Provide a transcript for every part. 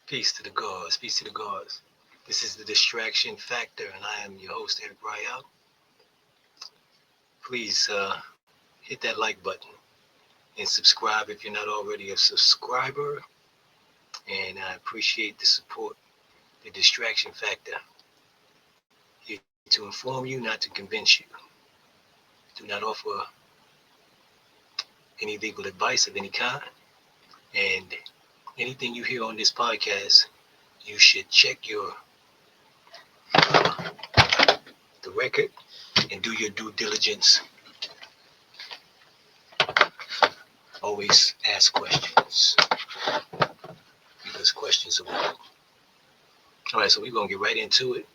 Peace to the gods. Peace to the gods. This is the Distraction Factor, and I am your host, Eric Royale. Please hit that like button and subscribe if you're not already a subscriber. And I appreciate the support. The Distraction Factor, here to inform you, not to convince you. Do not offer any legal advice of any kind. And anything you hear on this podcast, you should check the record and do your due diligence. Always ask questions because questions are welcome. All right, so we're going to get right into it.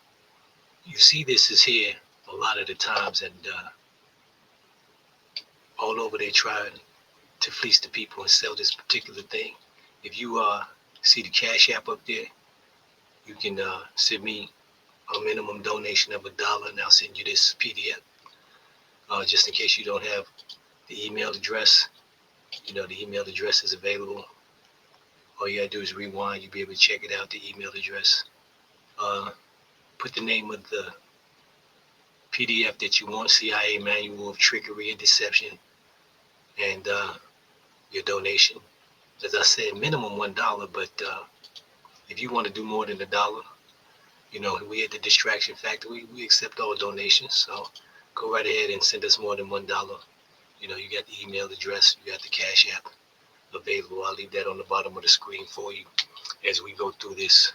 You see this is here a lot of the times, and all over they try to fleece the people and sell this particular thing. If you see the Cash App up there, you can send me a minimum donation of $1 and I'll send you this PDF. Just in case you don't have the email address, the email address is available. All you gotta do is rewind. You'll be able to check it out, the email address. Put the name of the PDF that you want, CIA Manual of Trickery and Deception, and your donation. As I said, minimum $1, but if you want to do more than $1, we at the Distraction Factor, we accept all donations. So go right ahead and send us more than $1. You got the email address, you got the Cash App available. I'll leave that on the bottom of the screen for you as we go through this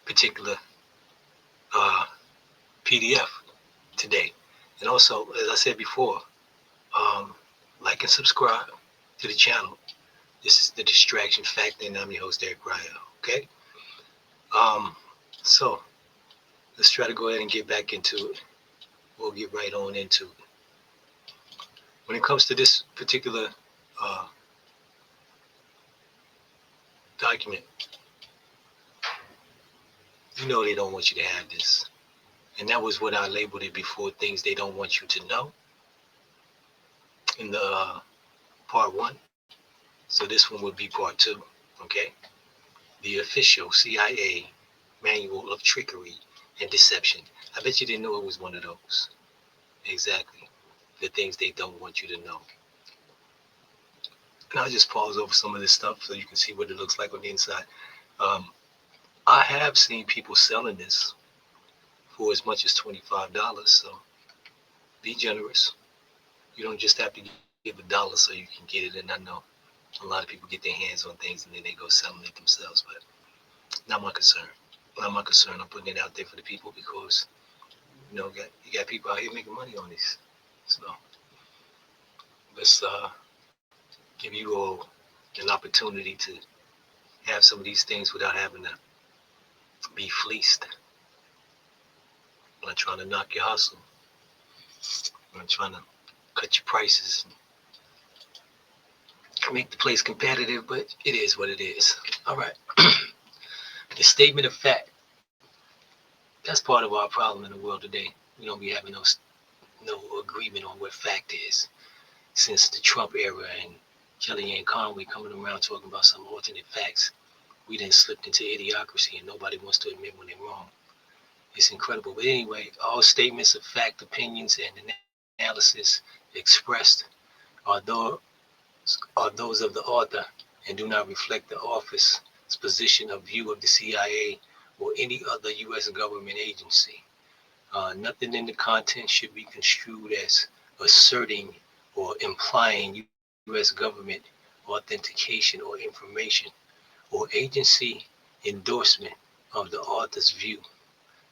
particular PDF today. And also, as I said before, like and subscribe to the channel. This is the Distraction Factor, and I'm your host, Eric Ryan. Okay? So let's try to go ahead and get back into it. We'll get right on into it. When it comes to this particular document, they don't want you to have this. And that was what I labeled it before, things they don't want you to know in the part 1. So this one would be part 2, okay? The official CIA Manual of Trickery and Deception. I bet you didn't know it was one of those. Exactly. The things they don't want you to know. And I'll just pause over some of this stuff so you can see what it looks like on the inside. I have seen people selling this for as much as $25, so be generous. You don't just have to give $1 so you can get it. And I know a lot of people get their hands on things and then they go selling it themselves, but not my concern. Not my concern. I'm putting it out there for the people because you got people out here making money on these. So let's give you all an opportunity to have some of these things without having to be fleeced. I'm not trying to knock your hustle. I'm not trying to cut your prices and make the place competitive, but it is what it is. All right. The statement of fact. That's part of our problem in the world today. We don't be having no agreement on what fact is. Since the Trump era and Kellyanne Conway coming around talking about some alternate facts, we then slipped into idiocracy and nobody wants to admit when they're wrong. It's incredible. But anyway, all statements of fact, opinions, and analysis expressed are those of the author and do not reflect the office's position of view of the CIA or any other U.S. government agency. Nothing in the content should be construed as asserting or implying U.S. government authentication or information or agency endorsement of the author's view.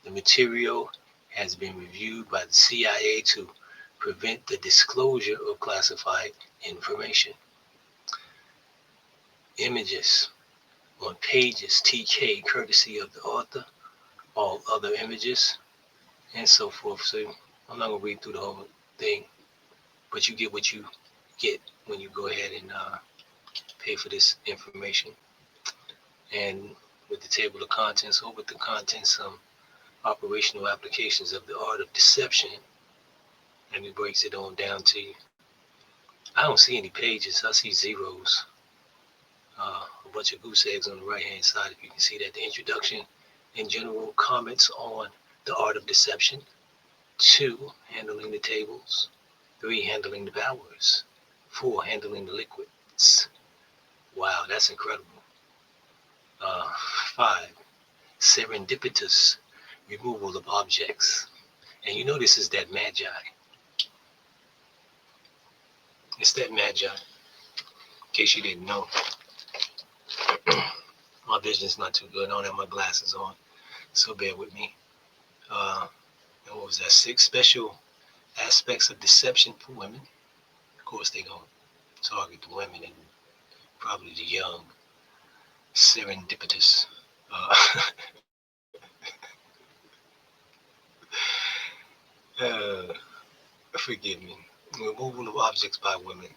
The material has been reviewed by the CIA to prevent the disclosure of classified information. Images on pages TK, courtesy of the author, all other images, and so forth. So I'm not going to read through the whole thing, but you get what you get when you go ahead and pay for this information. And with the table of contents, or with the contents, some operational applications of the art of deception, and it breaks it on down to you. I don't see any pages. I see zeros. A bunch of goose eggs on the right hand side, if you can see that. The introduction in general, comments on the art of deception. 2, handling the tables. 3, handling the powers. 4, handling the liquids. Wow, that's incredible. 5, serendipitous removal of objects. And you know this is that magi. It's that magi. In case you didn't know. My vision's not too good. I don't have my glasses on, so bear with me. And what was that? 6 special aspects of deception for women. Of course, they're going to target the women and probably the young, serendipitous. Uh, Forgive me. Removal of objects by women.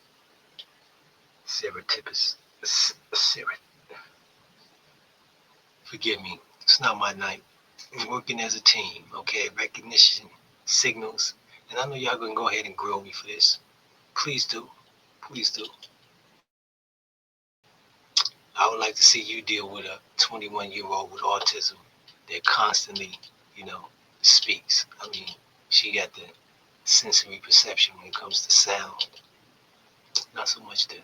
Serendipitous. Forgive me. It's not my night. We're working as a team, okay? Recognition, signals. And I know y'all going to go ahead and grill me for this. Please do. Please do. I would like to see you deal with a 21-year-old with autism that constantly, speaks. I mean, she got the sensory perception when it comes to sound. Not so much the,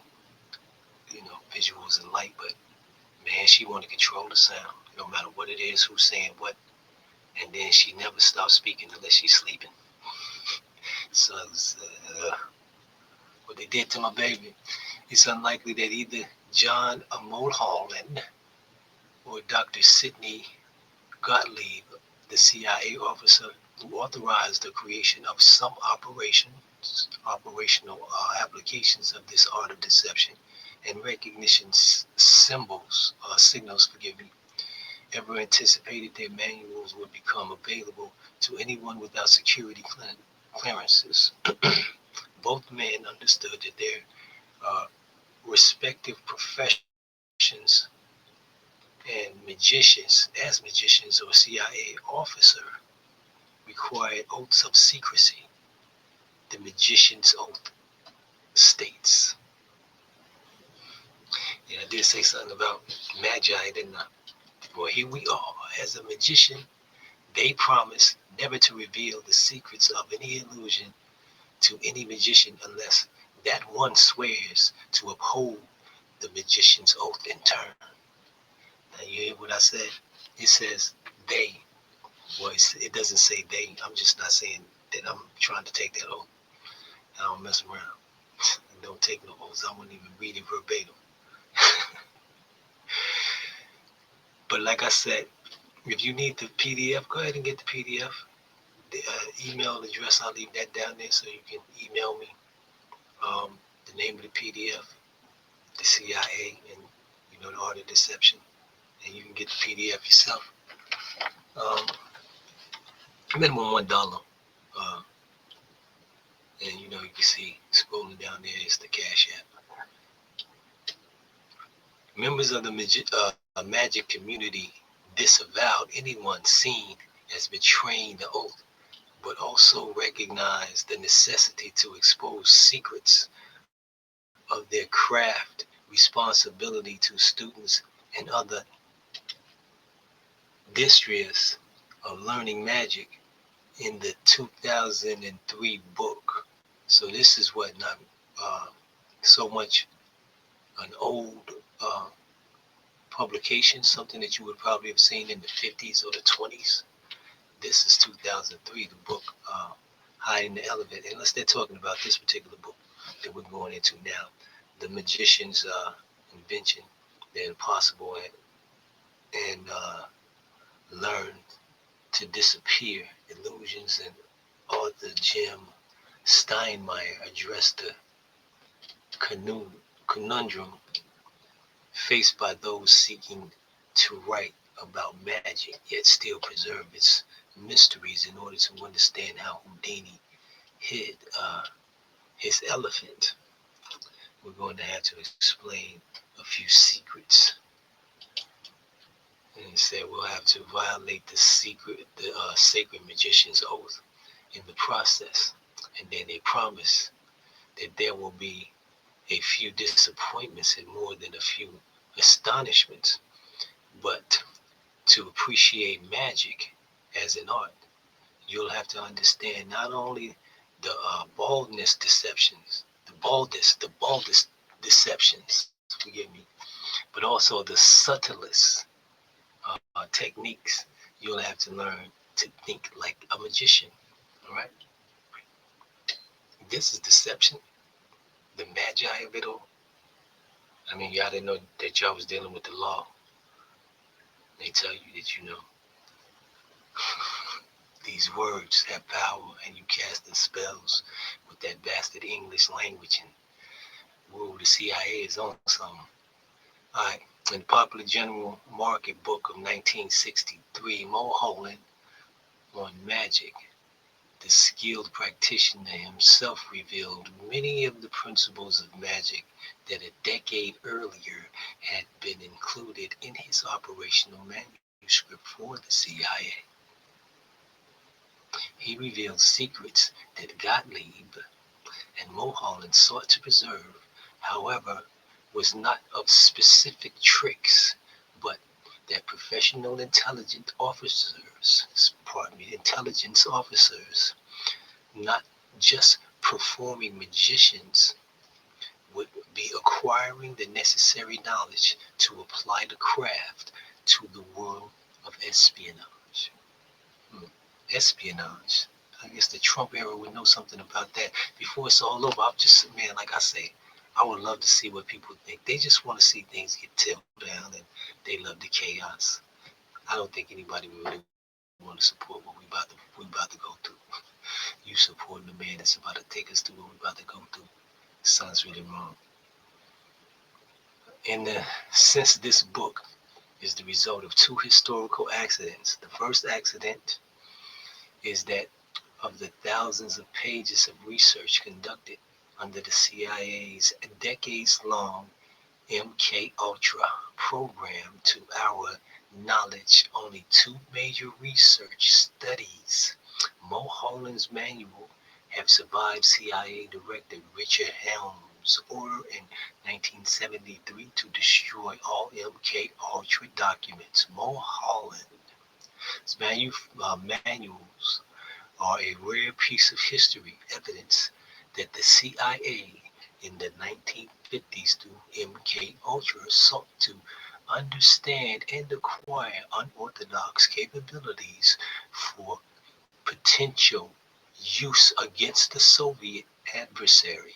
visuals and light, but man, she want to control the sound, no matter what it is, who's saying what. And then she never stops speaking unless she's sleeping. So what they did to my baby, it's unlikely that either John Mulholland or Dr. Sidney Gottlieb, the CIA officer who authorized the creation of some operational applications of this art of deception and recognition signals, ever anticipated their manuals would become available to anyone without security clearances. Both men understood that their respective professions and as magicians or CIA officer, required oaths of secrecy. The magician's oath states. Yeah, I did say something about magi, didn't I? Well, here we are. As a magician, they promise never to reveal the secrets of any illusion to any magician unless that one swears to uphold the magician's oath in turn. Now, you hear what I said? It says they. Well, it doesn't say they. I'm just not saying that I'm trying to take that oath. I don't mess around. I don't take no oaths. I wouldn't even read it verbatim. But like I said, if you need the PDF, go ahead and get the PDF. The email address, I'll leave that down there so you can email me the name of the PDF, the CIA, and the art of deception, and you can get the PDF yourself. Minimum $1. And you can see scrolling down there is the Cash App. Members of the magic community disavowed anyone seen as betraying the oath, but also recognized the necessity to expose secrets of their craft, responsibility to students and other districts of learning magic in the 2003 book. So this is what not so much an old publication, something that you would probably have seen in the 50s or the 20s. This is 2003, the book Hiding the Elephant. Unless they're talking about this particular book that we're going into now, the magician's invention, the impossible, and learn to disappear illusions. And author Jim Steinmeier addressed the conundrum faced by those seeking to write about magic, yet still preserve its mysteries in order to understand how Houdini hid his elephant. We're going to have to explain a few secrets. And he said we'll have to violate the sacred magician's oath in the process. And then they promise that there will be a few disappointments and more than a few astonishments, but to appreciate magic as an art, you'll have to understand not only the baldest deceptions, forgive me, but also the subtlest techniques. You'll have to learn to think like a magician. All right, this is deception, the magi of it all. I mean, y'all didn't know that y'all was dealing with the law. They tell you that you know these words have power, and you casting spells with that bastard English language, and whoa, the CIA is on something. All right. In the Popular General Market Book of 1963, Mulholland on magic, the skilled practitioner himself revealed many of the principles of magic that a decade earlier had been included in his operational manuscript for the CIA. He revealed secrets that Gottlieb and Mulholland sought to preserve, however, was not of specific tricks, but that professional intelligence officers, not just performing magicians, would be acquiring the necessary knowledge to apply the craft to the world of espionage. Hmm. Espionage. I guess the Trump era would know something about that. Before it's all over, I'm just, man, like I say, I would love to see what people think. They just want to see things get tilled down, and they love the chaos. I don't think anybody really want to support what we about to go through. You supporting the man that's about to take us through what we about to go through. Sounds really wrong. Since this book is the result of two historical accidents, the first accident is that of the thousands of pages of research conducted under the CIA's decades-long MK Ultra program. To our knowledge, only two major research studies, Mulholland's manual, have survived. CIA Director Richard Helms' order in 1973 to destroy all MK Ultra documents. Mulholland's manuals are a rare piece of history, evidence that the CIA in the 1950s through MK Ultra sought to understand and acquire unorthodox capabilities for potential use against the Soviet adversary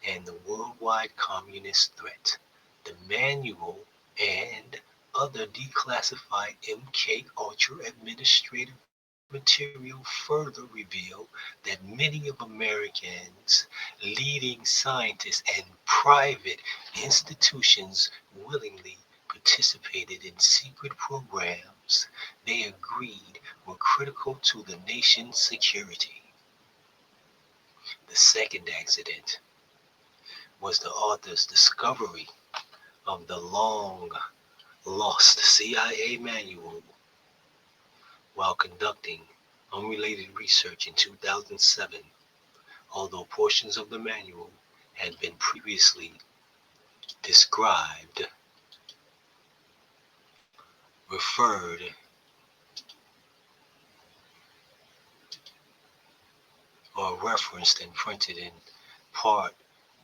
and the worldwide communist threat. The manual and other declassified MK Ultra administrative material further reveal that many of Americans' leading scientists and private institutions willingly participated in secret programs they agreed were critical to the nation's security. The second accident was the author's discovery of the long lost CIA manual while conducting unrelated research in 2007, although portions of the manual had been previously described, referred, or referenced and printed in part.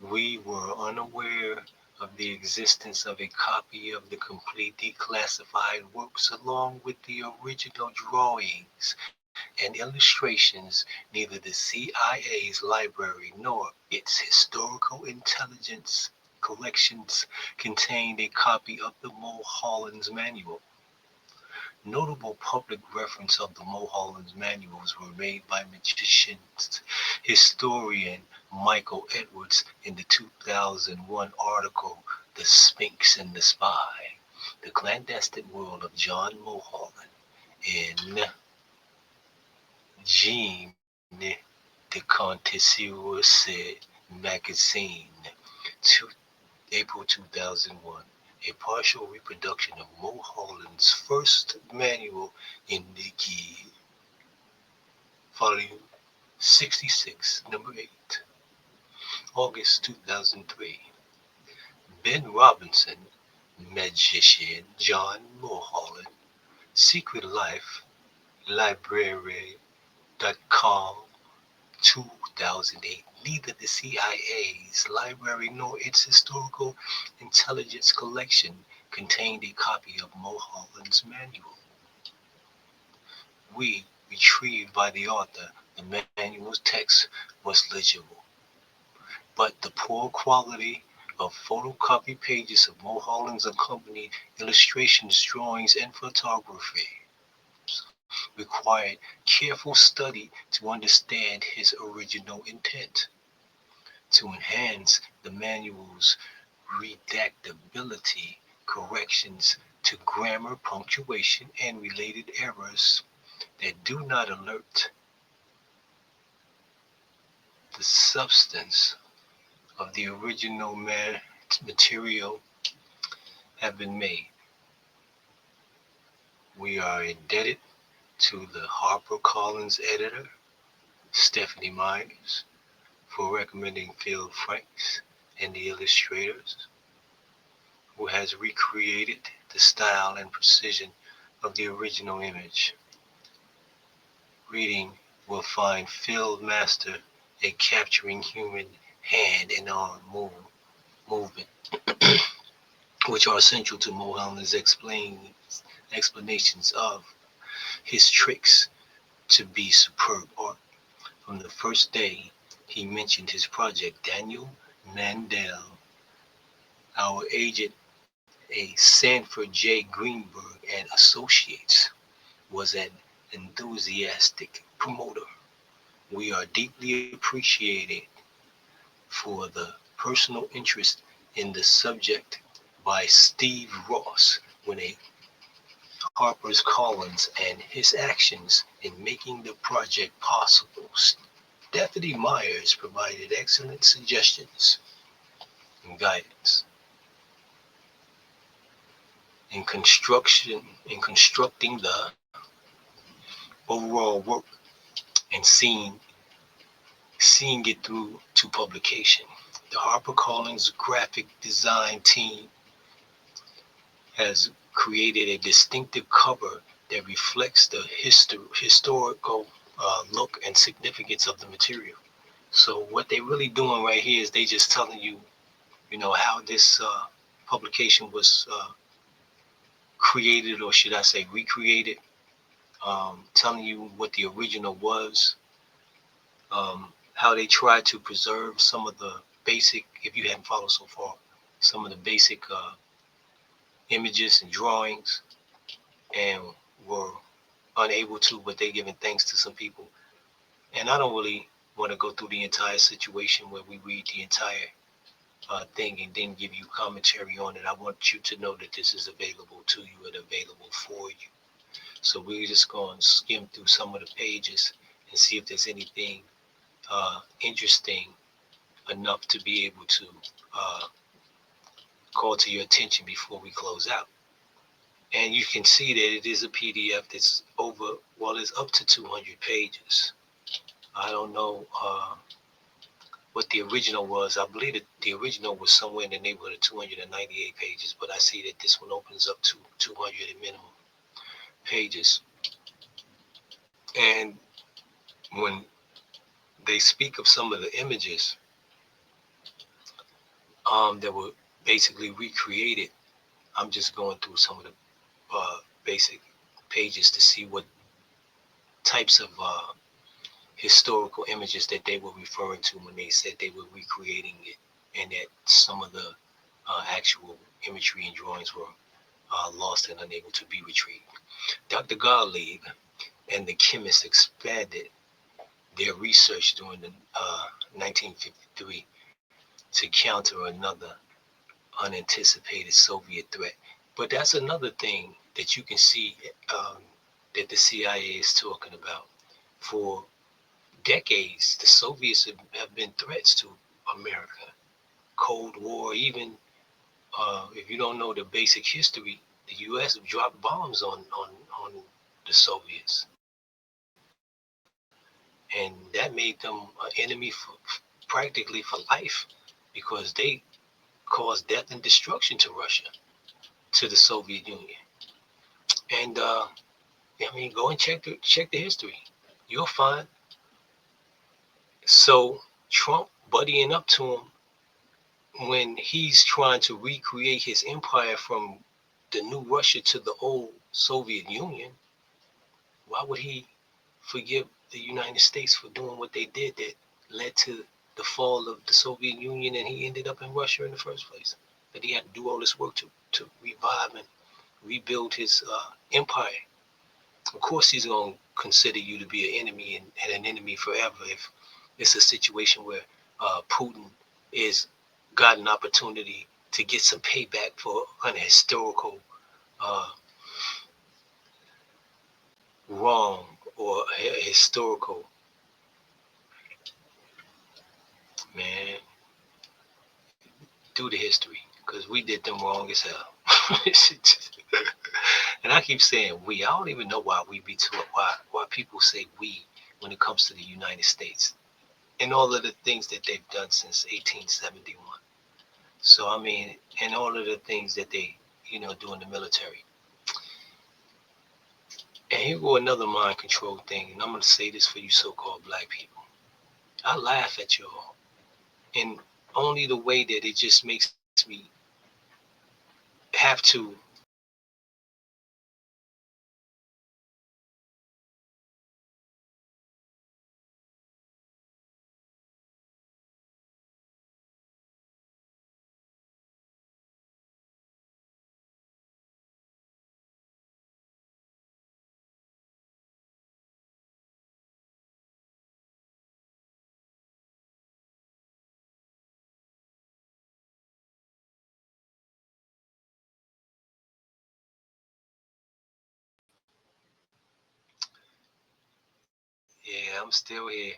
We were unaware of the existence of a copy of the complete declassified works along with the original drawings and illustrations. Neither the CIA's library nor its historical intelligence collections contained a copy of the Mulholland's manual. Notable public reference of the Mulholland's manuals were made by magicians historian Michael Edwards in the 2001 article The Sphinx and the Spy, The Clandestine World of John Mulholland, in Jean de Contencieux magazine, April 2001. A partial reproduction of Mulholland's first manual in the volume 66, number 8, August 2003. Ben Robinson, magician John Mulholland, Secret Life, Library.com, 2008. Neither the CIA's library nor its historical intelligence collection contained a copy of Mulholland's manual. We retrieved by the author, the manual's text was legible, but the poor quality of photocopy pages of Mulholland's accompanied illustrations, drawings, and photography required careful study to understand his original intent. To enhance the manual's redactability, corrections to grammar, punctuation, and related errors that do not alert the substance of the original material have been made. We are indebted to the HarperCollins editor, Stephanie Myers, for recommending Phil Franks and the illustrators, who has recreated the style and precision of the original image. Reading will find Phil master at capturing human hand and arm movement, which are essential to Mulholland's explanations of his tricks to be superb art. From the first day he mentioned his project, Daniel Mandel, our agent, a Sanford J. Greenberg and Associates, was an enthusiastic promoter. We are deeply appreciated for the personal interest in the subject by Steve Ross when a Harper's Collins and his actions in making the project possible. Stephanie Myers provided excellent suggestions and guidance in constructing the overall work and seeing it through to publication. The HarperCollins graphic design team has created a distinctive cover that reflects the historical look and significance of the material. So what they're really doing right here is they just telling you, how this publication was created, or should I say recreated, telling you what the original was, how they tried to preserve some of the basic, if you hadn't followed so far, some of the basic images and drawings, and were unable to, but they giving thanks to some people. And I don't really want to go through the entire situation where we read the entire thing and then give you commentary on it. I want you to know that this is available to you and available for you. So we're just going to skim through some of the pages and see if there's anything interesting enough to be able to call to your attention before we close out. And you can see that it is a PDF that's it's up to 200 pages. I don't know what the original was. I believe that the original was somewhere in the neighborhood of 298 pages, but I see that this one opens up to 200 at minimum pages. And when they speak of some of the images that were basically recreated, I'm just going through some of the basic pages to see what types of historical images that they were referring to when they said they were recreating it, and that some of the actual imagery and drawings were lost and unable to be retrieved. Dr. Gottlieb and the chemists expanded their research during the 1953 to counter another unanticipated Soviet threat. But that's another thing that you can see that the CIA is talking about. For decades, the Soviets have been threats to America. Cold War, even if you don't know the basic history, the U.S. dropped bombs on the Soviets. And that made them an enemy practically for life, because they caused death and destruction to Russia. to the Soviet Union. And I mean, go and check the history. You'll find. So Trump buddying up to him when he's trying to recreate his empire from the new Russia to the old Soviet Union. Why would he forgive the United States for doing what they did that led to the fall of the Soviet Union, and he ended up in Russia in the first place? That he had to do all this work to revive and rebuild his empire. Of course, he's going to consider you to be an enemy and an enemy forever if it's a situation where Putin is got an opportunity to get some payback for an historical wrong or historical, man, do the history, because we did them wrong as hell. And I keep saying we. I don't even know why we be too, why people say we when it comes to the United States and all of the things that they've done since 1871. So I mean, and all of the things that they, do in the military. And here go another mind control thing, and I'm gonna say this for you so-called black people. I laugh at y'all in only the way that it just makes me have to yeah, I'm still here.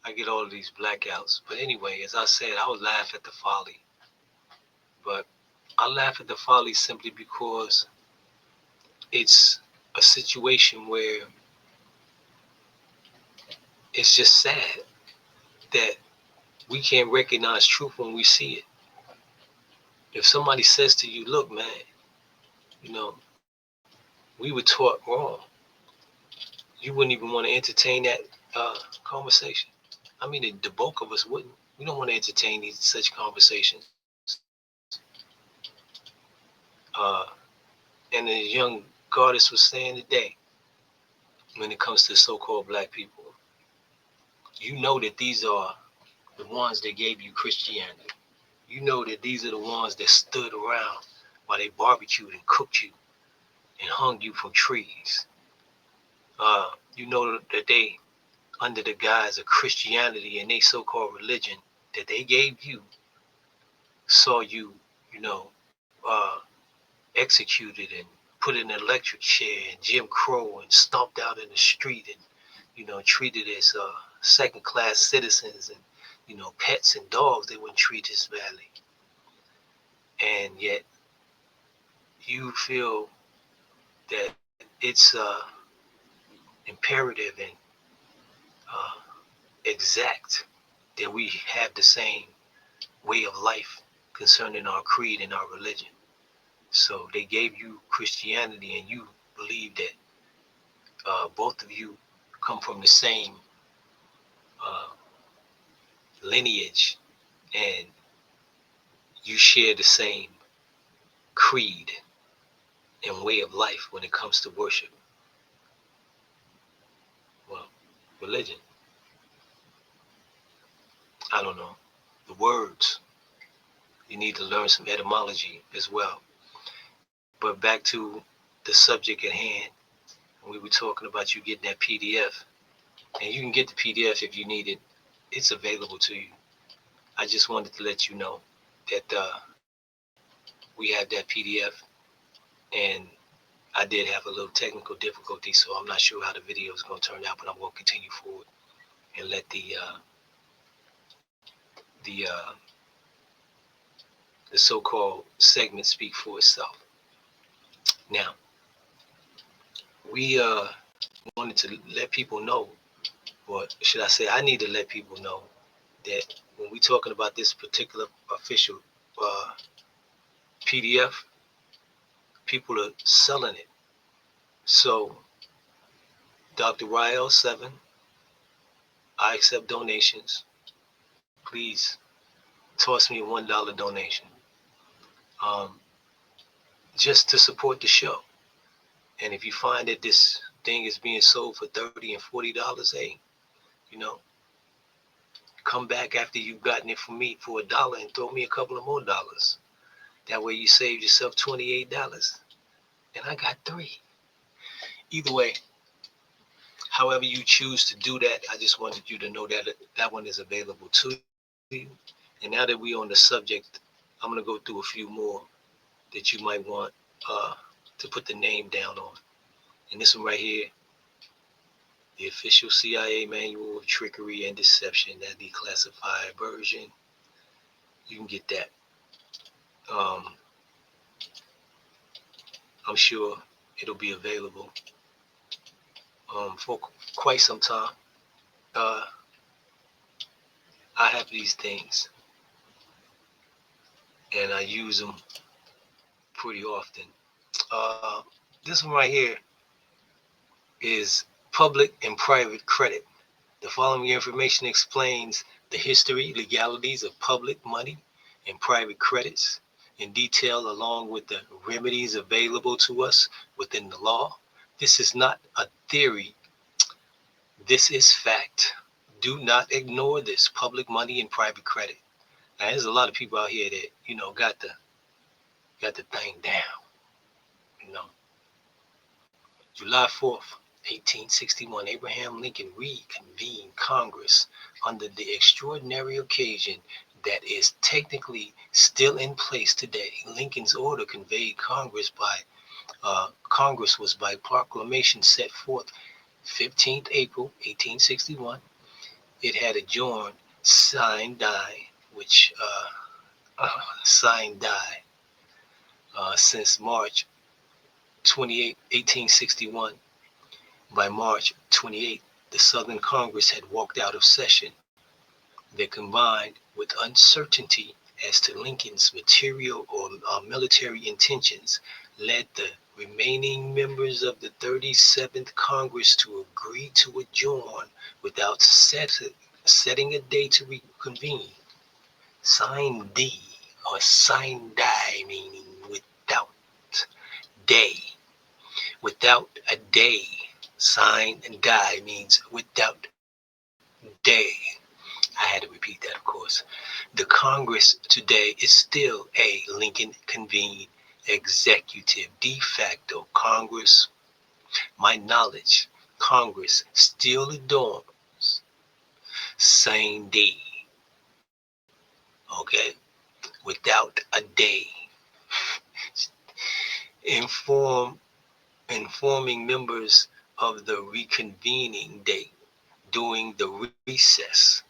I get all of these blackouts. But anyway, as I said, I would laugh at the folly. But I laugh at the folly simply because it's a situation where it's just sad that we can't recognize truth when we see it. If somebody says to you, look, man, you know, we were taught wrong, you wouldn't even want to entertain that conversation. I mean, the bulk of us wouldn't. We don't want to entertain such conversations. Uh, and the young goddess was saying today, when it comes to so-called black people, you know that these are the ones that gave you Christianity. You know that these are the ones that stood around while they barbecued and cooked you and hung you from trees. You know that they, under the guise of Christianity and they so-called religion that they gave you, saw you, you know, uh, executed and put in an electric chair and Jim Crow and stomped out in the street and, treated as second-class citizens and, pets and dogs. They wouldn't treat as badly. And yet you feel that it's imperative and uh, exact that we have the same way of life concerning our creed and our religion. So they gave you Christianity and you believe that both of you come from the same uh, lineage and you share the same creed and way of life when it comes to worship. Well, religion, I don't know. The words, you need to learn some etymology as well. But back to the subject at hand, we were talking about you getting that PDF, and you can get the PDF if you need it. It's available to you. I just wanted to let you know that we have that PDF, and I did have a little technical difficulty, so I'm not sure how the video is going to turn out, but I'm going to continue forward and let the the so-called segment speak for itself. Now, we wanted to let people know, or should I say, I need to let people know that when we're talking about this particular official PDF, People are selling it. So, Dr. Rael 7, I accept donations. Please toss me a $1 donation. Just to support the show. And if you find that this thing is being sold for $30 and $40, hey, you know, come back after you've gotten it from me for $1 and throw me a couple of more dollars. That way you save yourself $28. And I got 3. Either way, however you choose to do that, I just wanted you to know that that one is available to you. And now that we're on the subject, I'm going to go through a few more that you might want to put the name down on. And this one right here, the official CIA manual of trickery and deception, that declassified version. You can get that. I'm sure it'll be available for quite some time. I have these things and I use them pretty often. This one right here is public and private credit. The following information explains the history, legalities of public money and private credits in detail, along with the remedies available to us within the law. This is not a theory. This is fact. Do not ignore this. Public money and private credit. Now, there's a lot of people out here that, got the thing down. July 4th, 1861, Abraham Lincoln reconvened Congress under the extraordinary occasion that is technically still in place today. Lincoln's order conveyed Congress was by proclamation set forth 15th April 1861. It had adjourned signed die, which signed die since March 28, 1861. By March 28, the Southern Congress had walked out of session. That, combined with uncertainty as to Lincoln's material or military intentions, led the remaining members of the 37th Congress to agree to adjourn without setting a day to reconvene. Sign D or sign die, meaning without day. Without a day. Sign and die means without day. I had to repeat that, of course. The Congress today is still a Lincoln convened executive de facto Congress. My knowledge, Congress still adorns same day. Okay? Without a day. Informing members of the reconvening date during the recess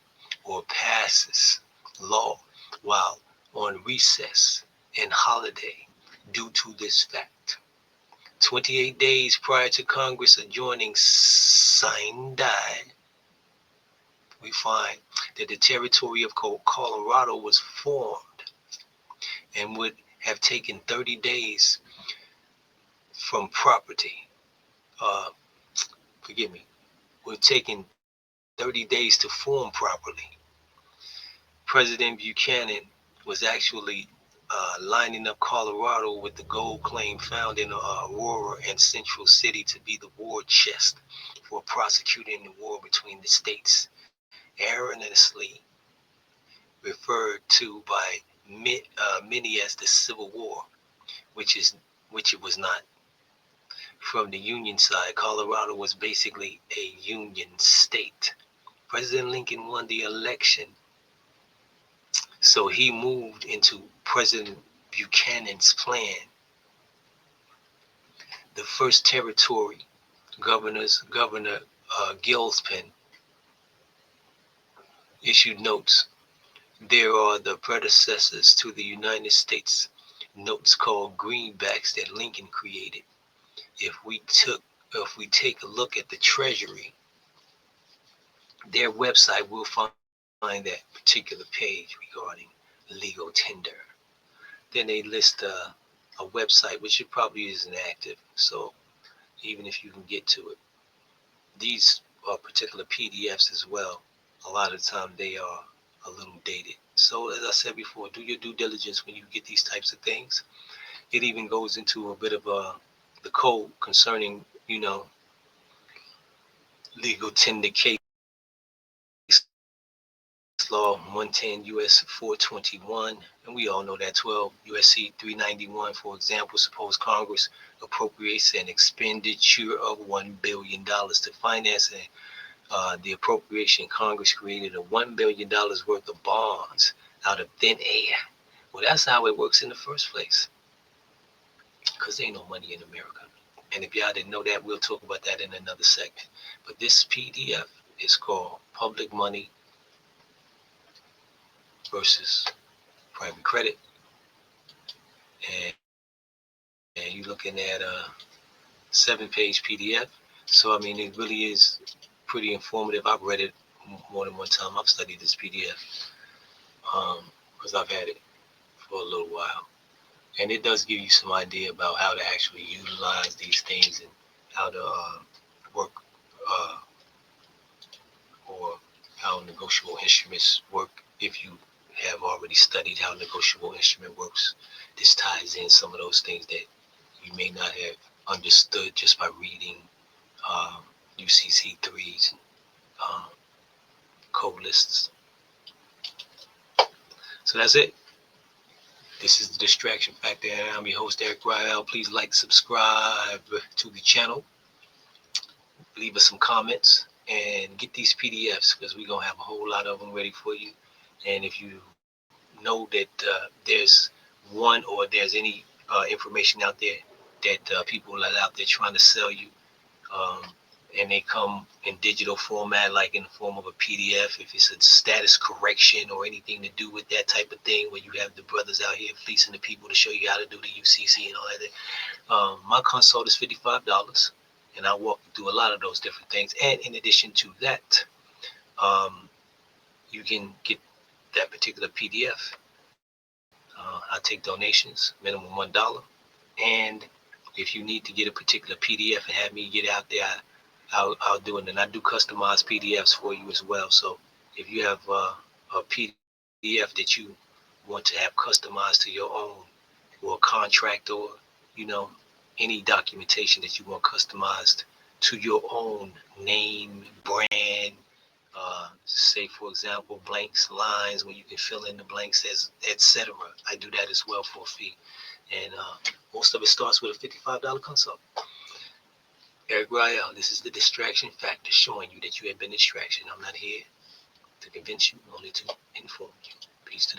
or passes law while on recess and holiday due to this fact. 28 days prior to Congress adjourning sign die, we find that the territory of Colorado was formed and would have taken 30 days from property. Would have taken 30 days to form properly. President Buchanan was actually lining up Colorado with the gold claim found in Aurora and Central City to be the war chest for prosecuting the war between the states, erroneously referred to by many as the Civil War, which it was not. From the Union side, Colorado was basically a Union state. President Lincoln won the election, so he moved into President Buchanan's plan. The first territory Governor Gillespie issued notes. There are the predecessors to the United States notes called greenbacks that Lincoln created. If we take a look at the Treasury, their website, we'll find that particular page regarding legal tender. Then they list a website, which it probably isn't active. So even if you can get to it, these particular PDFs as well, a lot of the time they are a little dated. So as I said before, do your due diligence when you get these types of things. It even goes into a bit of the code concerning, legal tender case law 110 US 421, and we all know that 12 USC 391, for example, suppose Congress appropriates an expenditure of $1 billion to finance the appropriation. Congress created a $1 billion worth of bonds out of thin air. Well, that's how it works in the first place, because there ain't no money in America. And if y'all didn't know that, we'll talk about that in another segment. But this PDF is called Public Money versus Private Credit. And you're looking at a 7-page PDF. So, I mean, it really is pretty informative. I've read it more than one time. I've studied this PDF because I've had it for a little while. And it does give you some idea about how to actually utilize these things and how to work or how negotiable instruments work. If you have already studied how negotiable instrument works, this ties in some of those things that you may not have understood just by reading UCC 3's code lists. So that's it. This is the Distraction Factor, and I'm your host, Eric Rael. Please like, subscribe to the channel, leave us some comments, and get these PDFs, because we're going to have a whole lot of them ready for you. And if you know that there's one or there's any information out there that people are out there trying to sell you, and they come in digital format, like in the form of a PDF, if it's a status correction or anything to do with that type of thing, where you have the brothers out here fleecing the people to show you how to do the UCC and all that, my consult is $55, and I walk you through a lot of those different things. And in addition to that, you can get that particular PDF. I take donations, minimum $1. And if you need to get a particular PDF and have me get out there, I'll do it. And I do customized PDFs for you as well. So if you have a PDF that you want to have customized to your own, or a contract, or any documentation that you want customized to your own name, brand, say for example blanks, lines where you can fill in the blanks, as etc. I do that as well for a fee, and most of it starts with a $55 consult. Eric Rael, this is the Distraction Factor, showing you that you have been distraction. I'm not here to convince you, only to inform you. Peace to